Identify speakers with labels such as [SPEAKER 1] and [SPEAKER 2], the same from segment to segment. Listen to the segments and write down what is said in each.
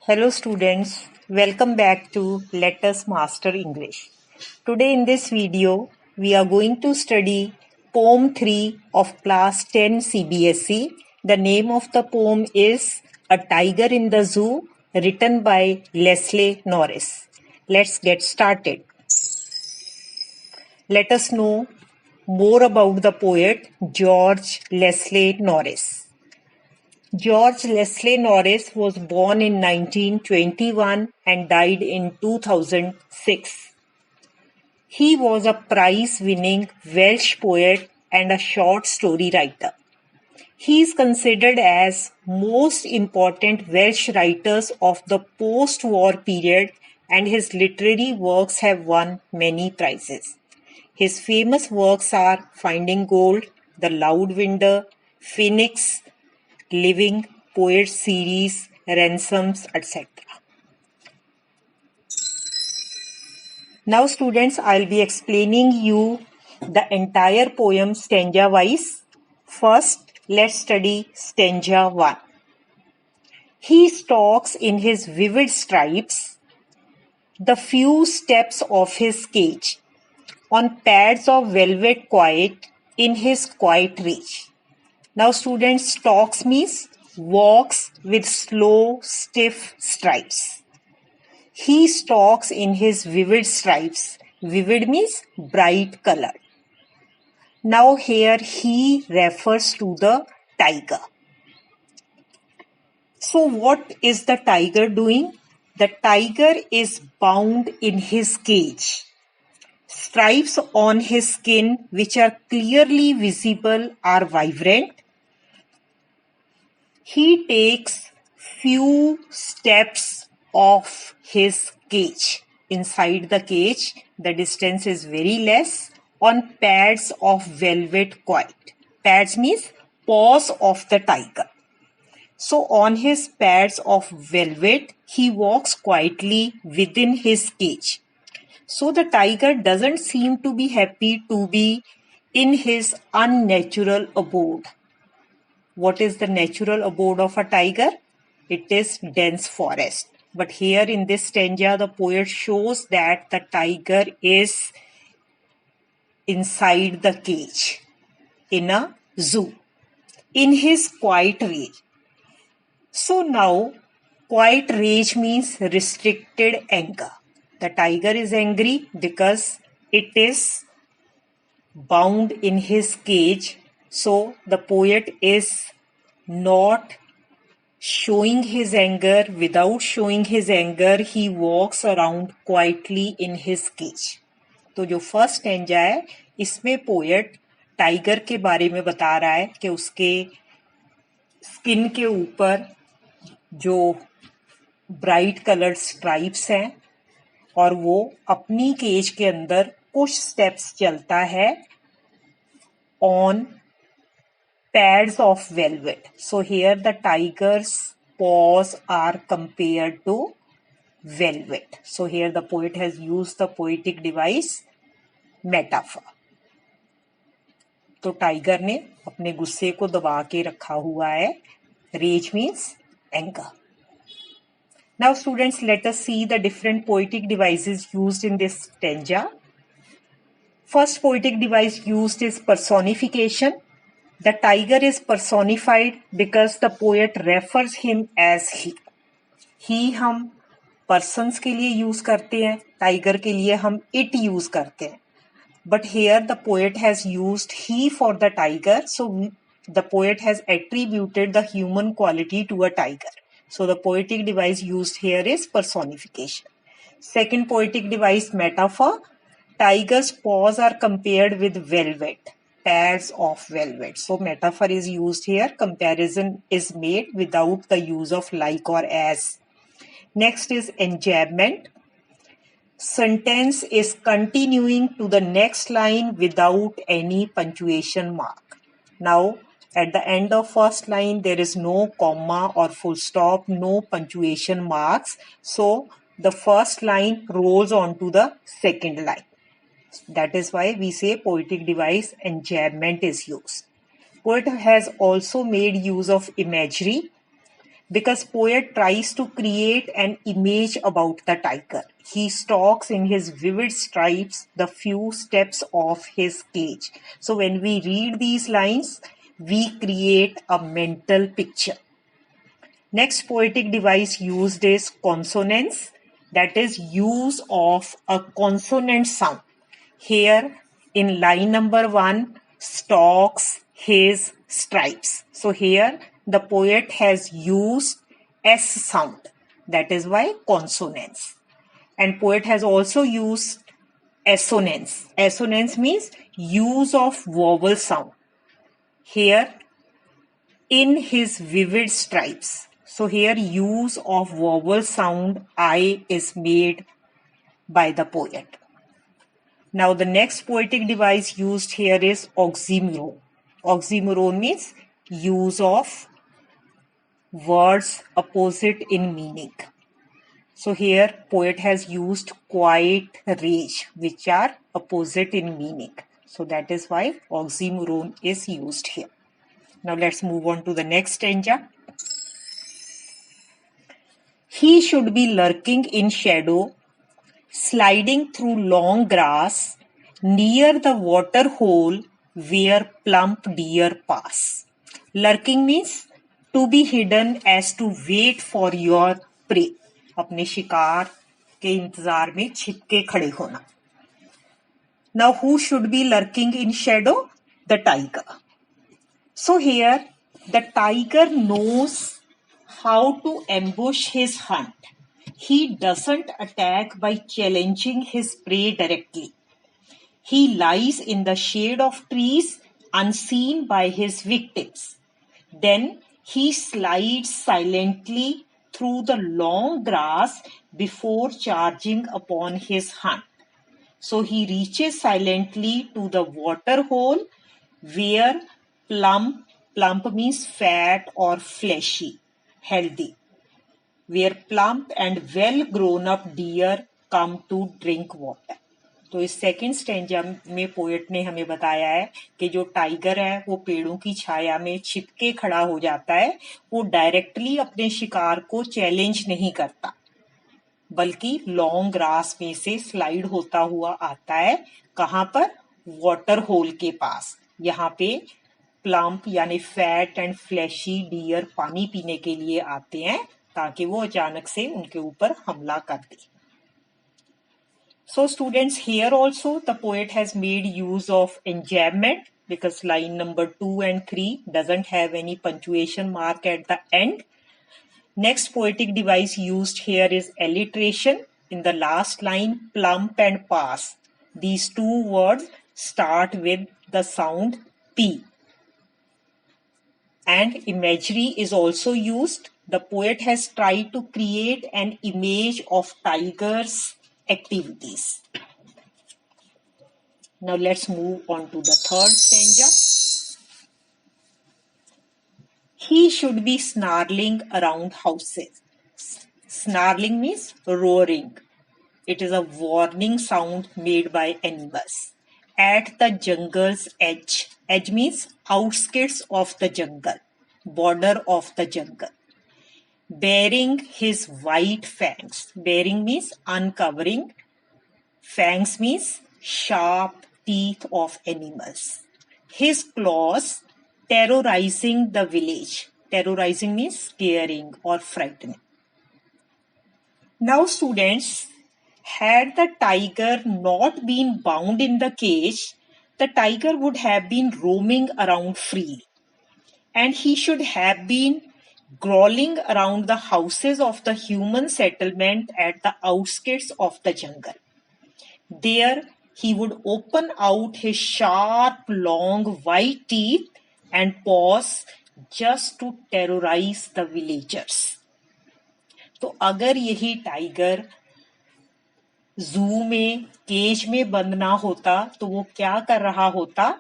[SPEAKER 1] Hello students, welcome back to Let Us Master English. Today in this video, we are going to study poem 3 of class 10 CBSE. The name of the poem is A Tiger in the Zoo, written by Leslie Norris. Let's get started. Let us know more about the poet George Leslie Norris. George Leslie Norris was born in 1921 and died in 2006. He was a prize-winning Welsh poet and a short story writer. He is considered as most important Welsh writers of the post-war period, and his literary works have won many prizes. His famous works are Finding Gold, The Loud Window, Phoenix, Living, Poets Series, Ransoms, etc. Now students, I'll be explaining you the entire poem stanza wise. First, let's study stanza 1. He stalks in his vivid stripes the few steps of his cage, on pads of velvet quiet in his quiet reach. Now students, stalks means walks with slow, stiff strides. He stalks in his vivid stripes. Vivid means bright color. Now here he refers to the tiger. So what is the tiger doing? The tiger is bound in his cage. Stripes on his skin, which are clearly visible, are vibrant. He takes few steps of his cage. Inside the cage, the distance is very less, on pads of velvet quiet. Pads means paws of the tiger. So on his pads of velvet, he walks quietly within his cage. So the tiger doesn't seem to be happy to be in his unnatural abode. What is the natural abode of a tiger? It is dense forest. But here in this stanza, the poet shows that the tiger is inside the cage in a zoo, in his quiet rage. So now, quiet rage means restricted anger. The tiger is angry because it is bound in his cage. So the poet is not showing his anger. Without showing his anger, he walks around quietly in his cage. तो जो first stanza है इसमें poet tiger के बारे में बता रहा है कि उसके स्किन के ऊपर जो ब्राइट कलर्ड स्ट्राइप्स हैं और वो अपनी केज के अंदर कुछ स्टेप्स चलता है on pads of velvet. So here the tiger's paws are compared to velvet. So here the poet has used the poetic device metaphor. तो टाइगर ने अपने गुस्से को दबा के रखा हुआ है. Rage means anger. Now students, let us see the different poetic devices used in this stanza. First poetic device used is personification. The tiger is personified because the poet refers him as he. He हम persons के लिए use करते हैं, tiger के लिए हम it use करते हैं. But here the poet has used he for the tiger, so the poet has attributed the human quality to a tiger. So the poetic device used here is personification. Second poetic device, metaphor. Tiger's paws are compared with velvet, pads of velvet. So metaphor is used here. Comparison is made without the use of like or as. Next is enjambment. Sentence is continuing to the next line without any punctuation mark. Now, at the end of first line, there is no comma or full stop, no punctuation marks. So the first line rolls on to the second line. That is why we say poetic device enjambment is used. Poet has also made use of imagery. because poet tries to create an image about the tiger. He stalks in his vivid stripes the few steps of his cage. So when we read these lines, we create a mental picture. Next poetic device used is consonance, that is use of a consonant sound. Here in line number 1, stalks his stripes. So here the poet has used S sound, that is why consonance. And poet has also used assonance. Assonance means use of vowel sound. Here in his vivid stripes. So here use of vowel sound I is made by the poet. Now the next poetic device used here is oxymoron. Oxymoron means use of words opposite in meaning. So here poet has used quiet, rage, which are opposite in meaning. So that is why oxymoron is used here. Now let's move on to the next stanza. He should be lurking in shadow, sliding through long grass, near the water hole where plump deer pass. Lurking means to be hidden as to wait for your prey. अपने शिकार के इंतजार में छिपके खड़े होना. Now who should be lurking in shadow? The tiger. So here the tiger knows how to ambush his hunt. He doesn't attack by challenging his prey directly. He lies in the shade of trees unseen by his victims. Then he slides silently through the long grass before charging upon his hunt. So he reaches silently to the water hole where plump means fat or fleshy, healthy, where plump and well grown up deer come to drink water. तो इस second stanza में poet ने हमें बताया है कि जो tiger है वो पेड़ों की छाया में छिपके खड़ा हो जाता है, वो डायरेक्टली अपने शिकार को चैलेंज नहीं करता, बल्कि लॉन्ग ग्रास में से स्लाइड होता हुआ आता है. कहाँ पर? वाटर होल के पास. यहाँ पे प्लम्प यानी फैट एंड फ्लैशी डियर पानी पीने के लिए आते हैं ताकि वो अचानक से उनके ऊपर हमला कर दे. So students, here also the poet has made use of enjambment because line number 2 and 3 doesn't have any punctuation mark at the end. Next poetic device used here is alliteration. In the last line, plump and pass. These two words start with the sound P. And imagery is also used. The poet has tried to create an image of tigers' activities. Now let's move on to the third stanza. He should be snarling around houses. Snarling means roaring. It is a warning sound made by animals. At the jungle's edge. Edge means outskirts of the jungle, border of the jungle. Bearing his white fangs. Bearing means uncovering. Fangs means sharp teeth of animals. His claws terrorizing the village. Terrorizing means scaring or frightening. Now students, had the tiger not been bound in the cage, the tiger would have been roaming around freely. And he should have been crawling around the houses of the human settlement at the outskirts of the jungle. There he would open out his sharp, long, white teeth and paws just to terrorize the villagers. तो अगर यही tiger जू में cage में बंद ना होता तो वो क्या कर रहा होता?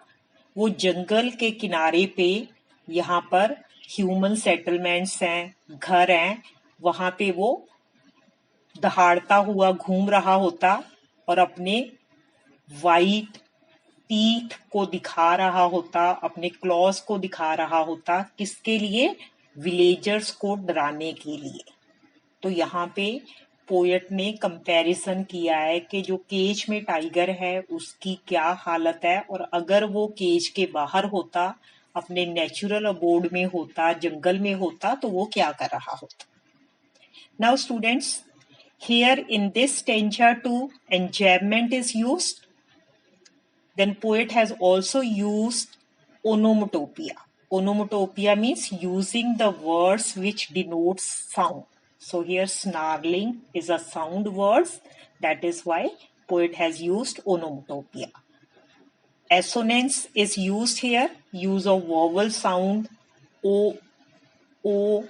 [SPEAKER 1] वो जंगल के किनारे पे यहाँ पर ह्यूमन सेटलमेंट्स हैं, घर हैं, वहां पे वो दहाड़ता हुआ घूम रहा होता और अपने वाइट टीथ को दिखा रहा होता, अपने क्लॉज को दिखा रहा होता. किसके लिए? विलेजर्स को डराने के लिए। तो यहाँ पे पोएट ने कंपैरिजन किया है कि जो केज में टाइगर है उसकी क्या हालत है, और अगर वो केज के बाहर होता, अपने नेचुरल अबोर्ड में होता, जंगल में होता, तो वो क्या कर रहा होता। Now students, here in this stanza too enjambment is used. Then poet has also used onomatopoeia. Onomatopoeia means using the words which denotes sound. So here snarling is a sound words, that is why poet has used onomatopoeia. Assonance is used here, use of vowel sound o, o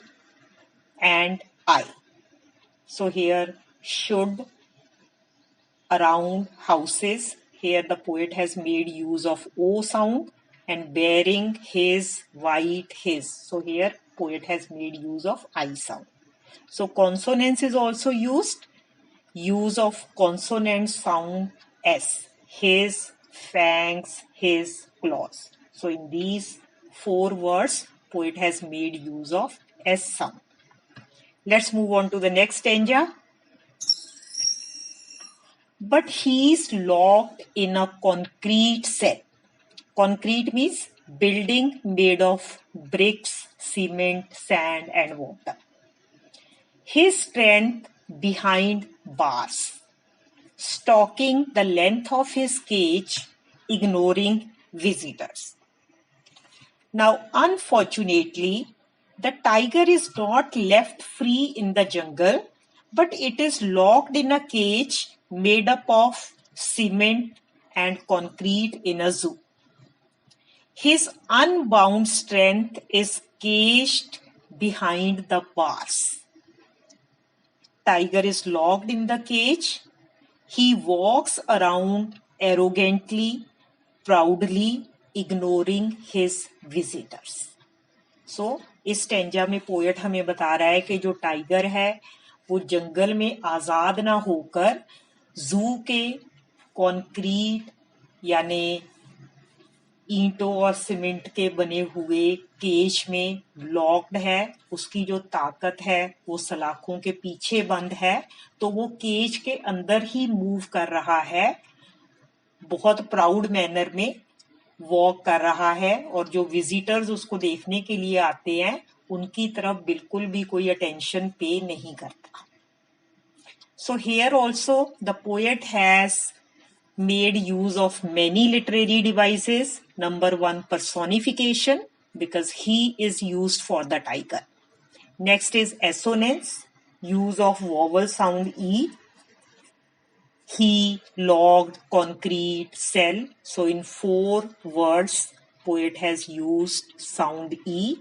[SPEAKER 1] and I. So here should, around, houses. Here the poet has made use of O sound, and bearing, his, white, his. So here poet has made use of I sound. So consonance is also used. Use of consonant sound S. His, fangs, his, claws. So in these 4 words, poet has made use of S sound. Let's move on to the next stanza. But he is locked in a concrete cell. Concrete means building made of bricks, cement, sand, and water. His strength behind bars, stalking the length of his cage, ignoring visitors. Now, unfortunately, the tiger is not left free in the jungle, but it is locked in a cage made up of cement and concrete in a zoo. His unbound strength is caged behind the bars. Tiger is locked in the cage. He walks around arrogantly, proudly, ignoring his visitors. So, इस stanza में poet हमें बता रहा है कि जो tiger है वो जंगल में आजाद ना होकर जू के कंक्रीट यानी ईंटों और सीमेंट के बने हुए केज में लॉक्ड है। उसकी जो ताकत है वो सलाखों के पीछे बंद है, तो वो केज के अंदर ही मूव कर रहा है, बहुत प्राउड मैनर में वॉक कर रहा है, और जो विजिटर्स उसको देखने के लिए आते हैं उनकी तरफ बिल्कुल भी कोई अटेंशन पे नहीं करता। So here also the poet has made use of many literary devices. Number 1, personification, because he is used for the tiger. Next is assonance, use of vowel sound E. He, logged, concrete, cell. So in 4 words, poet has used sound E.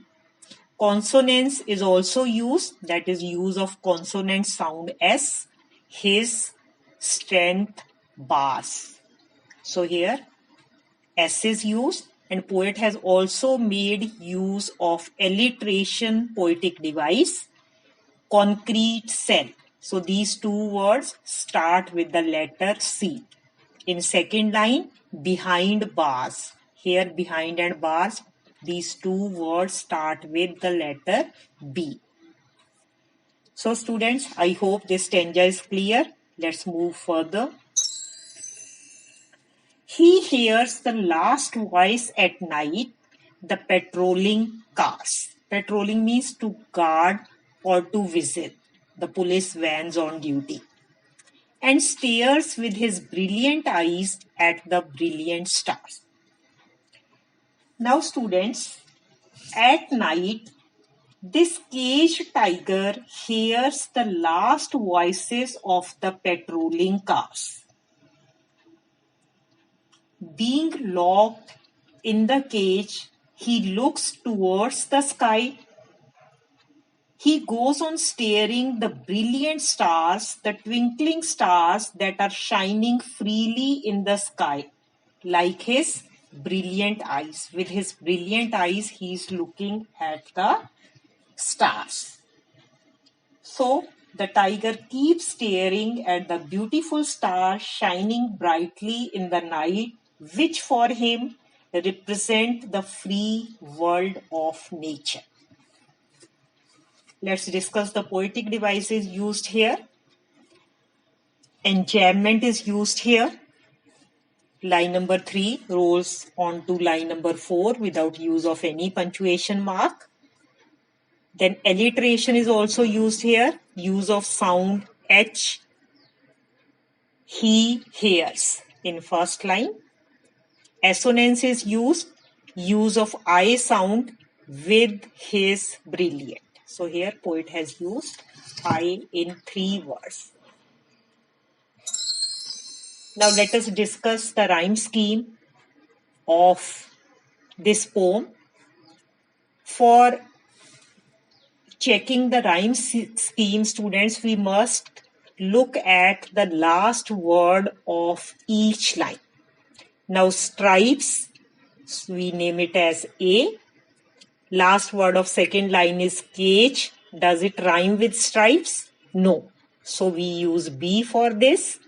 [SPEAKER 1] Consonance is also used, that is use of consonant sound S. His, strength, bars. So here S is used, and poet has also made use of alliteration poetic device, concrete cell. So these 2 words start with the letter C. In second line, behind bars. Here behind and bars, these 2 words start with the letter B. So students, I hope this stanza is clear. Let's move further. He hears the last voice at night, the patrolling cars. Patrolling means to guard or to visit, the police vans on duty, and stares with his brilliant eyes at the brilliant stars. Now students, at night, this caged tiger hears the last voices of the patrolling cars. Being locked in the cage, he looks towards the sky. He goes on staring the brilliant stars, the twinkling stars that are shining freely in the sky, like his brilliant eyes. With his brilliant eyes, he is looking at the stars. So, the tiger keeps staring at the beautiful stars shining brightly in the night, which for him represent the free world of nature. Let's discuss the poetic devices used here. Enjambment is used here. Line number 3 rolls on to line number 4 without use of any punctuation mark. Then alliteration is also used here. Use of sound H, he hears in first line. Assonance is used. Use of I sound with his brilliant. So here poet has used I in 3 words. Now let us discuss the rhyme scheme of this poem. For checking the rhyme scheme, students, we must look at the last word of each line. Now stripes, we name it as A. Last word of second line is cage. Does it rhyme with stripes? No. So we use B for this.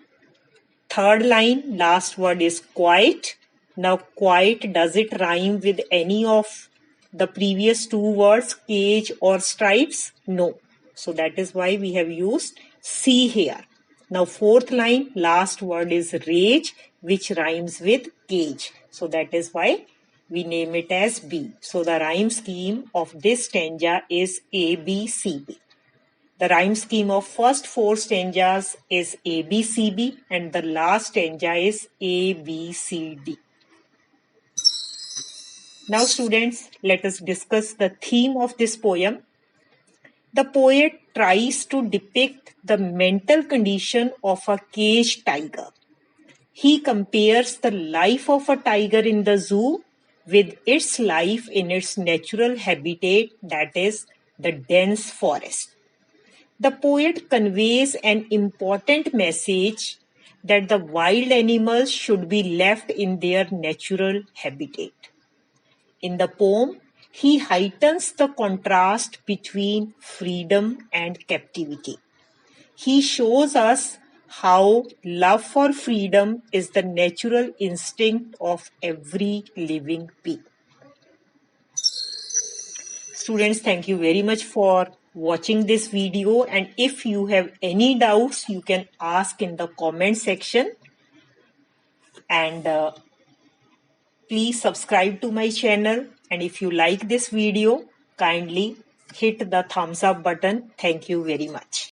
[SPEAKER 1] Third line, last word is quiet. Now quiet, does it rhyme with any of the previous 2 words, cage or stripes? No. So that is why we have used C here. Now fourth line, last word is rage, which rhymes with cage. So that is why we name it as B. So the rhyme scheme of this stanza is A, B, C, B. The rhyme scheme of first 4 stanzas is A, B, C, B, and the last stanza is A, B, C, D. Now students, let us discuss the theme of this poem. The poet tries to depict the mental condition of a caged tiger. He compares the life of a tiger in the zoo with its life in its natural habitat, that is, the dense forest. The poet conveys an important message that the wild animals should be left in their natural habitat. In the poem, he heightens the contrast between freedom and captivity. He shows us how love for freedom is the natural instinct of every living being. Students, thank you very much for watching this video, and if you have any doubts, you can ask in the comment section, and please subscribe to my channel, and if you like this video, kindly hit the thumbs up button. Thank you very much.